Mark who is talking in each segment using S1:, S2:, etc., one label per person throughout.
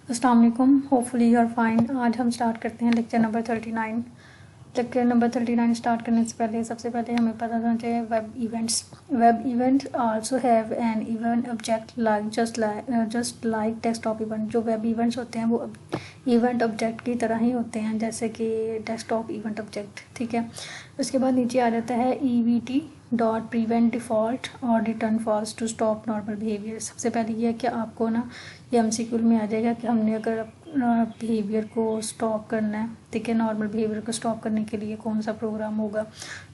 S1: अस्सलाम वालेकुम, hopefully you are fine. आज हम स्टार्ट करते हैं lecture number 39। Lecture number 39 start करने से पहले सबसे पहले हमें पता होना चाहिए web events. Web event also have an event object like just like desktop event. जो वेब इवेंट्स होते हैं वो इवेंट ऑब्जेक्ट की तरह ही होते हैं, जैसे कि डेस्कटॉप इवेंट ऑब्जेक्ट। ठीक है, उसके बाद नीचे आ जाता है EVT डॉट प्रिवेंट डिफ़ॉल्ट और return false to stop normal behaviour. सबसे पहले ये है कि आपको ना ये MCQ में आ जाएगा कि हमने अगर बिहेवियर को स्टॉप करना है, ठीक है, नॉर्मल बिहेवियर को स्टॉप करने के लिए कौन सा प्रोग्राम होगा।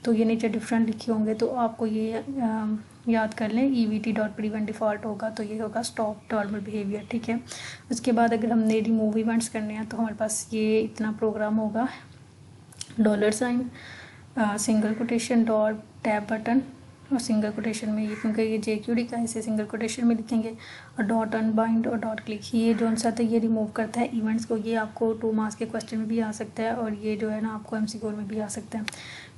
S1: तो ये नीचे डिफरेंट लिखे होंगे, तो आपको ये याद कर लें। EVT डॉट प्रिवेंट डिफ़ॉल्ट होगा तो ये होगा स्टॉप नॉर्मल बिहेवियर। ठीक है, उसके बाद अगर हमने रिमूव इवेंट्स करने हैं तो हमारे पास ये इतना प्रोग्राम होगा। $, Single quotation dot tab button और सिंगल कोटेशन में ये, क्योंकि ये JQD का इसे सिंगल कोटेशन में लिखेंगे, और डॉट अनबाइंड और डॉट क्लिक। ये जो सा था ये रिमूव करता है इवेंट्स को। ये आपको 2 मार्क्स के क्वेश्चन में भी आ सकता है और ये जो है ना आपको MCQ में भी आ सकता है।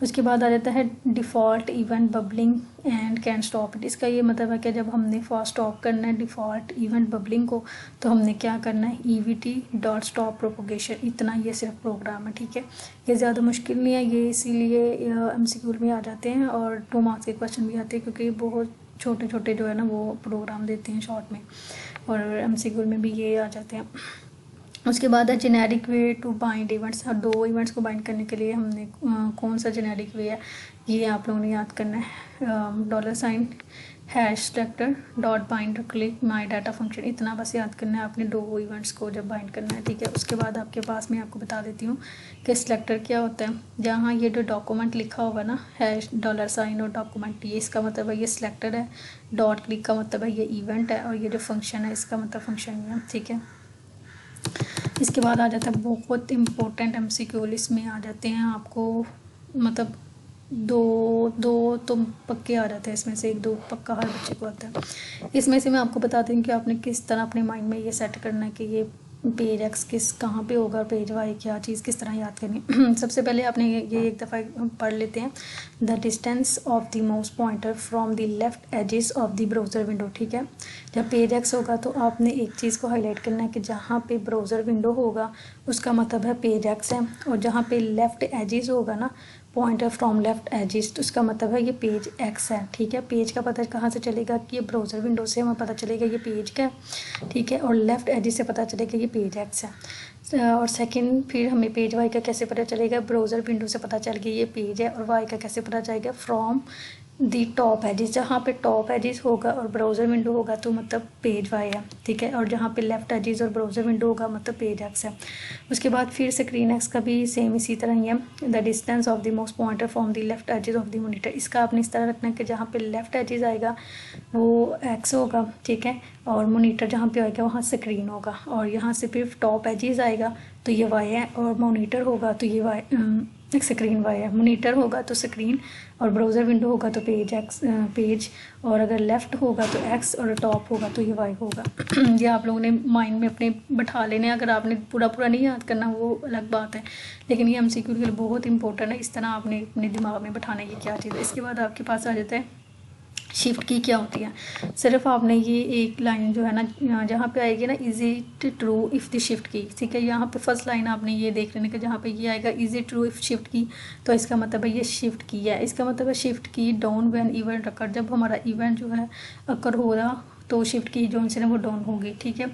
S1: उसके बाद आ जाता है default event bubbling and can stop it. इसका ये मतलब है कि जब हमने फास्ट स्टॉप करना है डिफ़ॉल्ट इवेंट बबलिंग को तो हमने क्या करना है, EVT डॉट स्टॉप प्रोपोगेशन। इतना ये सिर्फ प्रोग्राम है। ठीक है, ये ज़्यादा मुश्किल नहीं है, ये इसीलिए MCQ में आ जाते हैं और 2 मार्क्स के क्वेश्चन भी आते हैं, क्योंकि बहुत छोटे छोटे जो है ना वो प्रोग्राम देते हैं शॉर्ट में, और MCQ में भी ये आ जाते हैं। उसके बाद है generic way to bind events. और 2 इवेंट्स को बाइंड करने के लिए हमने कौन सा जेनेरिक वे है ये आप लोगों ने याद करना है। $#सेलेक्टर डॉट बाइंड क्लिक माई डाटा फंक्शन। इतना बस याद करना है आपने 2 इवेंट्स को जब बाइंड करना है। ठीक है, उसके बाद आपके पास मैं आपको बता देती हूँ कि सिलेक्टर क्या होता है। जहाँ ये जो डॉक्यूमेंट लिखा होगा ना $$ और डॉक्यूमेंट, ये इसका मतलब है ये सिलेक्टर है। डॉट क्लिक का मतलब है ये इवेंट है, और ये जो फंक्शन है इसका मतलब फंक्शन है। ठीक है, इसके बाद आ जाता है बहुत इम्पोर्टेंट MCQ। इसमें आ जाते हैं आपको मतलब दो तो पक्के आ जाते हैं, इसमें से 1-2 पक्का हर बच्चे को आता है। इसमें से मैं आपको बताती हूँ कि आपने किस तरह अपने माइंड में ये सेट करना है कि ये पेज X कहाँ पे होगा, पेज Y क्या चीज़ किस तरह याद करनी। सबसे पहले आपने ये एक दफ़ा पढ़ लेते हैं। The distance of the mouse pointer from the left edges of the browser window. ठीक है, जब पेज X होगा तो आपने एक चीज़ को हाईलाइट करना है कि जहाँ पे ब्राउज़र विंडो होगा उसका मतलब है पेज X है, और जहाँ पे लेफ़्ट एजेस होगा ना पॉइंटर फ्रॉम लेफ्ट एजिस तो उसका मतलब है ये पेज X है। ठीक है, पेज का पता कहाँ से चलेगा कि ये ब्राउज़र विंडो से हमें पता चलेगा ये पेज का है। ठीक है, और लेफ्ट एजिस से पता चलेगा ये पेज X है। और सेकंड फिर हमें पेज Y का कैसे पता चलेगा, ब्राउज़र विंडो से पता चल गया ये पेज है, और Y का कैसे पता चलेगा, फ्रॉम दी टॉप एजिस। जहाँ पे टॉप एजिस होगा और ब्राउज़र विंडो होगा तो मतलब पेज Y है। ठीक है, और जहाँ पे लेफ़्ट एजिस और ब्राउज़र विंडो होगा मतलब पेज X है। उसके बाद फिर स्क्रीन X का भी सेम इसी तरह ही है। The distance of the mouse pointer from the left edges of the monitor. इसका आपने इस तरह रखना है कि जहाँ पे लेफ्ट एजिस आएगा वो X होगा। ठीक है, और मॉनिटर जहाँ पे आएगा वहाँ स्क्रीन होगा, और यहाँ से फिर टॉप एजिस आएगा तो ये Y है, और मॉनिटर होगा तो ये स्क्रीन Y है। मॉनिटर होगा तो स्क्रीन, और ब्राउज़र विंडो होगा तो पेज, और अगर लेफ़्ट होगा तो X और टॉप होगा तो ये Y होगा। ये आप लोगों ने माइंड में अपने बैठा लेने। अगर आपने पूरा नहीं याद करना वो अलग बात है, लेकिन ये MCQ के लिए बहुत इंपॉर्टेंट है। इस तरह आपने अपने दिमाग में बैठाने की क्या चीज़ है। इसके बाद आपके पास आ जाता है शिफ्ट की क्या होती है। सिर्फ आपने ये एक लाइन जो है ना जहाँ पे आएगी ना is it true if the shift की। ठीक है, यहाँ पे फर्स्ट लाइन आपने ये देख लेने का, जहाँ पे ये आएगा is it true if shift की तो इसका मतलब है ये शिफ्ट की है। इसका मतलब है शिफ्ट की डाउन व्हेन इवेंट अकर। जब हमारा इवेंट जो है अकर हो रहा तो शिफ्ट की जो से ना वो डाउन होगी। ठीक है,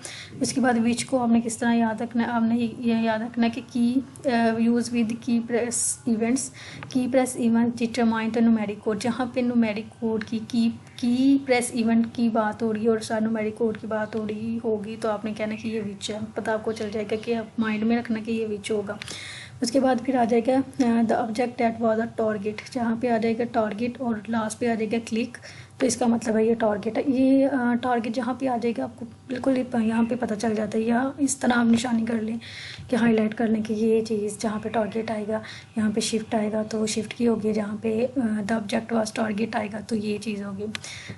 S1: उसके बाद विच को आपने किस तरह याद रखना है, आपने ये याद रखना है कि की यूज़ विद की प्रेस इवेंट्स। की press event determine the numeric code. जहाँ पे न्यूमेरिक कोड की प्रेस इवेंट की बात हो रही है और न्यूमेरिक कोड की बात हो रही होगी तो आपने कहना कि ये विच है। पता आपको चल जाएगा कि आप माइंड में रखना कि ये विच होगा। उसके बाद फिर आ जाएगा the object that was a target. जहाँ पे आ जाएगा टारगेट और लास्ट पे आ जाएगा क्लिक, तो इसका मतलब है ये टारगेट है। ये टारगेट जहाँ पे आ जाएगा आपको बिल्कुल यहाँ पे पता चल जाता है, या इस तरह आप निशानी कर लें कि हाईलाइट कर लें कि ये चीज़ जहाँ पे टारगेट आएगा यहाँ पे शिफ्ट आएगा तो शिफ्ट की होगी, जहाँ पे द ऑब्जेक्ट वाज टारगेट आएगा तो ये चीज़ होगी।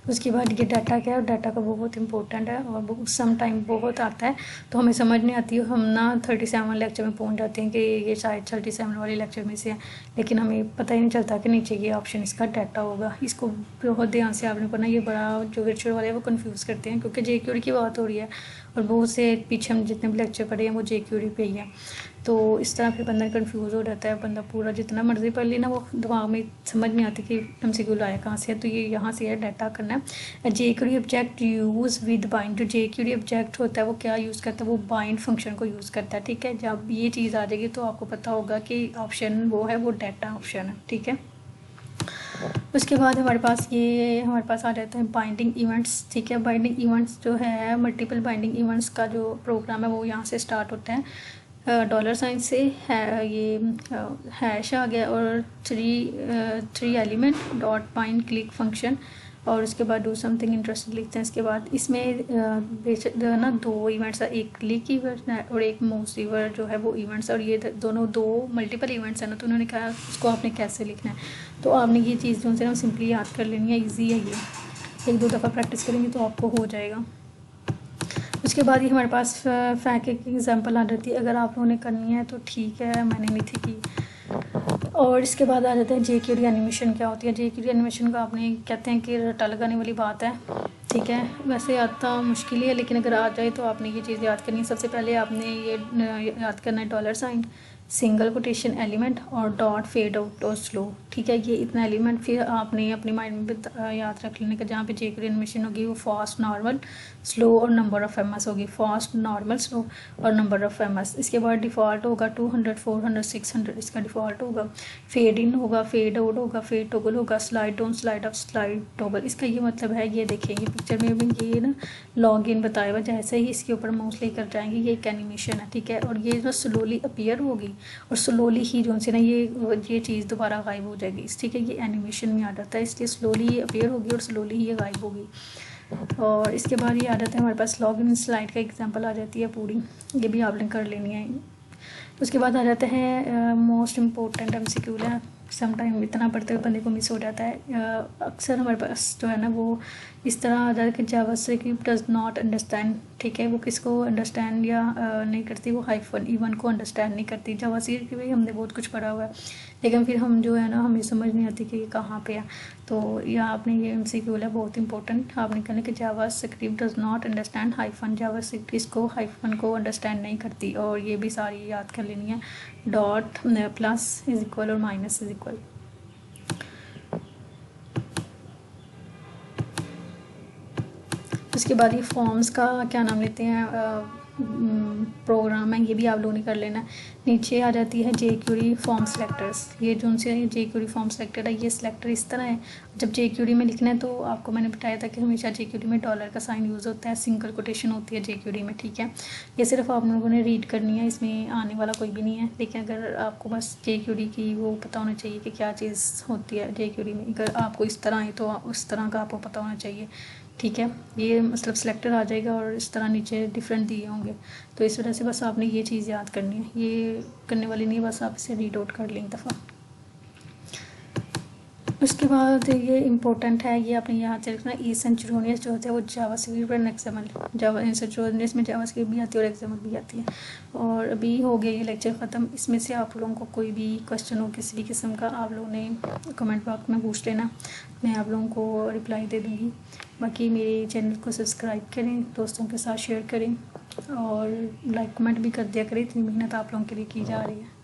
S1: उसके बाद ये डाटा क्या है, डाटा का बहुत इंपॉर्टेंट है और सम टाइम बहुत आता है तो हमें समझ नहीं आती है। हम ना 37 लेक्चर में पहुँच जाते हैं कि ये शायद 37 वाले लेक्चर में से है, लेकिन हमें पता ही नहीं चलता कि नीचे ये ऑप्शन इसका डाटा होगा। इसको बहुत ध्यान से आपने पढ़ना, ये बड़ा जो वर्चुअल वाले हैं वो कंफ्यूज करते हैं, क्योंकि JQD की बात हो रही है और बहुत से पीछे हम जितने भी लेक्चर पढ़े हैं वो JQD पे ही है। तो इस तरह फिर बंदा कंफ्यूज हो जाता है, बंदा पूरा जितना मर्जी पढ़ लेना वो दिमाग में समझ नहीं आती कि MCQ लाया कहाँ से है। तो ये यहाँ से है, डाटा करना है। JQD object use with bind, जो JQD ऑब्जेक्ट होता है वो क्या यूज़ करता है, वो बाइंड फंक्शन को यूज़ करता है। ठीक है, जब ये चीज़ आ जाएगी तो आपको पता होगा कि ऑप्शन वो है, वो डाटा ऑप्शन है। ठीक है, उसके बाद हमारे पास आ जाता है बाइंडिंग इवेंट्स। ठीक है, बाइंडिंग इवेंट्स जो है, मल्टीपल बाइंडिंग इवेंट्स का जो प्रोग्राम है वो यहाँ से स्टार्ट होता है $साइन से है, ये हैश आ गया और three element dot bind click function, और उसके बाद डू समथिंग इंटरेस्टिंग लिखते हैं। इसके बाद इसमें ना 2 इवेंट्स है, एक क्लिक इवेंट और एक मूव सीवर जो है वो इवेंट्स, और ये दोनों 2 मल्टीपल इवेंट्स है ना। तो उन्होंने कहा उसको आपने कैसे लिखना है, तो आपने ये चीज़ जो है ना सिंपली याद कर लेनी है, ईजी है ये, 1-2 दफ़ा प्रैक्टिस करेंगे तो आपको हो जाएगा। उसके बाद ये हमारे पास फैक एक एग्जांपल आ जाती है, अगर आप लोगों ने करनी है तो ठीक है, मैंने नहीं थी की। और इसके बाद आ जाता है JQD एनिमेशन क्या होती है। JQD एनिमेशन का आपने कहते हैं कि रट्टा लगाने वाली बात है। ठीक है, वैसे आता मुश्किल ही है, लेकिन अगर आ जाए तो आपने ये चीज़ याद करनी है। सबसे पहले आपने ये याद करना है $साइन, सिंगल कोटेशन एलिमेंट और डॉट फेड आउट और स्लो। ठीक है, ये इतना एलिमेंट फिर आपने अपने माइंड में याद रख लेने का, जहाँ पे JQD एनिमेशन होगी वो फास्ट, नॉर्मल, स्लो और नंबर ऑफ MS होगी, फास्ट, नॉर्मल, स्लो और नंबर ऑफ MS। इसके बाद डिफ़ॉल्ट होगा 200, 400, 600, इसका डिफ़ॉल्ट होगा। फेड इन होगा, फेड आउट होगा, फेड टॉगल होगा, slide down, slide up, slide toggle. इसका ये मतलब है, ये देखेंगे पिक्चर में भी ये ना लॉग इन बताया हुआ, जैसे ही इसके ऊपर माउस लेकर जाएंगे ये एक एनिमेशन है। ठीक है, और ये जो स्लोली अपीयर होगी और स्लोली ही जो से ना ये चीज़ दोबारा गायब हो जाएगी। ठीक है, ये एनिमेशन में आ जाता है, इसलिए स्लोली ये अपीयर होगी और स्लोली ही ये गायब होगी। और इसके बाद ये आ जाता है हमारे पास लॉग इन स्लाइड का एग्जांपल आ जाती है पूरी, ये भी आपने कर लेनी है। उसके बाद आ जाता है मोस्ट इम्पोर्टेंट MCQ है। सम टाइम इतना पढ़ते हुए बंदे को मिस हो जाता है। अक्सर हमारे पास जो है ना वो इस तरह आ जाता है कि जावास्क्रिप्ट डज नॉट अंडरस्टैंड। ठीक है, वो किसको अंडरस्टैंड या नहीं करती, वो हाइफन E1 को अंडरस्टैंड नहीं करती। जावास्क्रिप्ट भी हमने बहुत कुछ पढ़ा हुआ है, लेकिन फिर हम जो है ना हमें समझ नहीं आती कि ये कहाँ पे है। तो या आपने ये MCQ है बहुत इंपॉर्टेंट, आपने कहना कि JavaScript does not understand hyphen, JavaScript इसको हाइफन को अंडरस्टैंड नहीं करती, और ये भी सारी याद कर लेनी है। डॉट प्लस इज इक्वल और माइनस इज इक्वल। उसके बाद ये फॉर्म्स का क्या नाम लेते हैं प्रोग्राम है, ये भी आप लोगों ने कर लेना। नीचे आ जाती है JQD फॉर्म सेलेक्टर्स, ये जो उनसे JQD फॉर्म सेलेक्टर है, ये सेलेक्टर इस तरह है। जब JQD में लिखना है तो आपको मैंने बताया था कि हमेशा JQD में $का साइन यूज़ होता है, सिंगल कोटेशन होती है JQD में। ठीक है, ये सिर्फ आप लोगों ने रीड करनी है, इसमें आने वाला कोई भी नहीं है। लेकिन अगर आपको बस JQD की वो पता होना चाहिए कि क्या चीज़ होती है JQD में, अगर आपको इस तरह है तो उस तरह का आपको पता होना चाहिए। ठीक है, ये मतलब सेलेक्टर आ जाएगा और इस तरह नीचे डिफरेंट दिए होंगे, तो इस वजह से बस आपने ये चीज़ याद करनी है, ये करने वाली नहीं, बस आप इसे रीड आउट कर लें एक दफ़ा। उसके बाद ये इम्पोर्टेंट है, ये आपने यहाँ से रखना, एसिंक्रोनस जो होता है वो जावास्क्रिप्ट और एक्सएमएल, एसिंक्रोनस में जावास्क्रिप्ट भी आती है और एक्सएमएल भी आती है। और अभी हो गया ये लेक्चर ख़त्म। इसमें से आप लोगों को कोई भी क्वेश्चन हो किसी भी किस्म का, आप लोगों ने कमेंट बॉक्स में पूछ लेना, मैं आप लोगों को रिप्लाई दे दूँगी। बाकी मेरे चैनल को सब्सक्राइब करें, दोस्तों के साथ शेयर करें और लाइक कमेंट भी कर दिया करें, इतनी मेहनत आप लोगों के लिए की जा रही है।